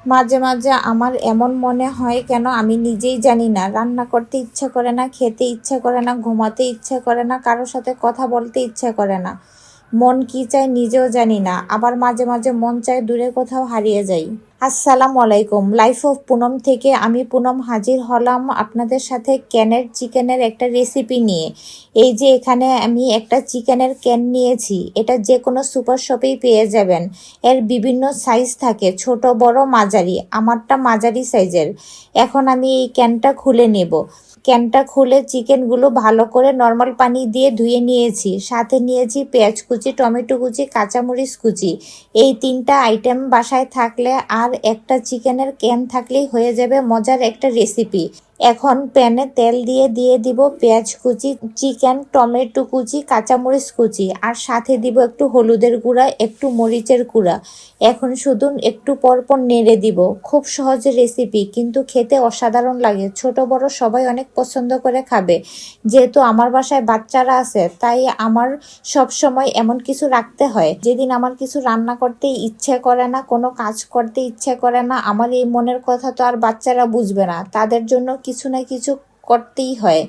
মাঝে মাঝে আমার এমন মনে হয় কেন আমি নিজেই জানি না, রান্না করতে ইচ্ছা করে না, খেতে ইচ্ছা করে না, ঘুমাতে ইচ্ছা করে না, কারোর সাথে কথা বলতে ইচ্ছা করে না। মন কি চায় নিজেও জানি না। আবার মাঝে মাঝে মন চায় দূরে কোথাও হারিয়ে যাই। আসসালামু আলাইকুম, লাইফ অফ পুনম থেকে আমি পুনম হাজির হলাম আপনাদের সাথে ক্যানের চিকেনের একটা রেসিপি নিয়ে। এই যে এখানে আমি একটা চিকেনের ক্যান নিয়েছি, এটা যে কোনো সুপার শপেই পেয়ে যাবেন। এর বিভিন্ন সাইজ থাকে, ছোট বড় মাঝারি, আমারটা মাঝারি সাইজের। এখন আমি এই ক্যানটা খুলে নেব। ক্যানটা খুলে চিকেনগুলো ভালো করে নর্মাল পানি দিয়ে ধুয়ে নিয়েছি, সাথে নিয়েছি পেঁয়াজ কুচি, টমেটো কুচি, কাঁচামরিচ কুচি। এই তিনটা আইটেম বাসায় থাকলে আর একটা চিকেনের ক্যান থাকলেই হয়ে যাবে মজার একটা রেসিপি। এখন প্যানে তেল দিয়ে দিব পেঁয়াজ কুচি, চিকেন, টমেটো কুচি, কাঁচামরিচ কুচি, আর সাথে দিব একটু হলুদের গুঁড়া, একটু মরিচের গুঁড়া। এখন শুধু একটু পরপর নেড়ে দিব। খুব সহজ রেসিপি, কিন্তু খেতে অসাধারণ লাগে। ছোট বড় সবাই অনেক পছন্দ করে খাবে। যেহেতু আমার বাসায় বাচ্চারা আছে, তাই আমার সব সময় এমন কিছু রাখতে হয়। যেদিন আমার কিছু রান্না করতে ইচ্ছে করে না, কোনো কাজ করতে ইচ্ছে করে না, আমার এই মনের কথা তো আর বাচ্চারা বুঝবে না, তাদের জন্য কিছু না কিছু করতেই হয়।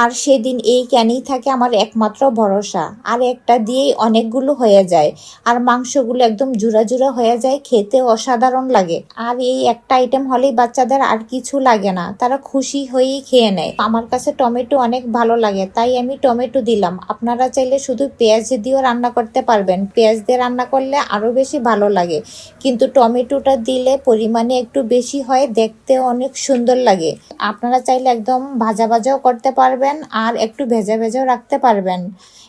আর সেদিন এই ক্যানেই থাকে আমার একমাত্র ভরসা। আর একটা দিয়েই অনেকগুলো হয়ে যায়, আর মাংসগুলো একদম জুড়া জুড়া হয়ে যায়, খেতে অসাধারণ লাগে। আর এই একটা আইটেম হলেই বাচ্চাদের আর কিছু লাগে না, তারা খুশি হয়েই খেয়ে নেয়। আমার কাছে টমেটো অনেক ভালো লাগে, তাই আমি টমেটো দিলাম। আপনারা চাইলে শুধু পেঁয়াজ দিয়েও রান্না করতে পারবেন, পেঁয়াজ দিয়ে রান্না করলে আরও বেশি ভালো লাগে, কিন্তু টমেটোটা দিলে পরিমাণে একটু বেশি হয়, দেখতে অনেক সুন্দর লাগে। আপনারা চাইলে একদম ভাজা ভাজাও করতে পারবেন, আর একটু ভেজা ভেজাও রাখতে পারবেন।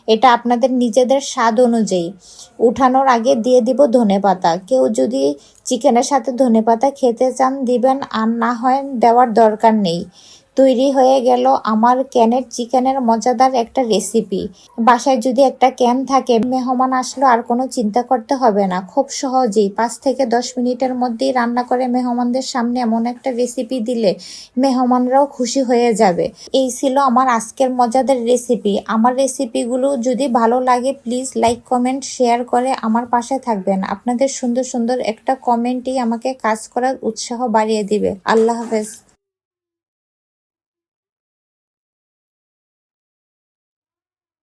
এটা আপনাদের নিজেদের স্বাদ অনুযায়ী। উঠানোর আগে দিয়ে দিব ধনেপাতা। কেউ যদি চিকেনের সাথে ধনেপাতা খেতে চান দিবেন, আর না হয় দেওয়ার দরকার নেই। তৈরি হয়ে গেল আমার ক্যানের চিকেনের মজাদার একটা রেসিপি। বাসায় যদি একটা ক্যান থাকে, মেহমান আসলো আর কোনো চিন্তা করতে হবে না। খুব সহজেই 5 থেকে 10 মিনিটের মধ্যেই রান্না করে মেহমানদের সামনে এমন একটা রেসিপি দিলে মেহমানরাও খুশি হয়ে যাবে। এই ছিল আমার আজকের মজাদার রেসিপি। আমার রেসিপিগুলো যদি ভালো লাগে প্লিজ লাইক, কমেন্ট, শেয়ার করে আমার পাশে থাকবেন। আপনাদের সুন্দর সুন্দর একটা কমেন্টই আমাকে কাজ করার উৎসাহ বাড়িয়ে দিবে। আল্লাহ হাফেজ।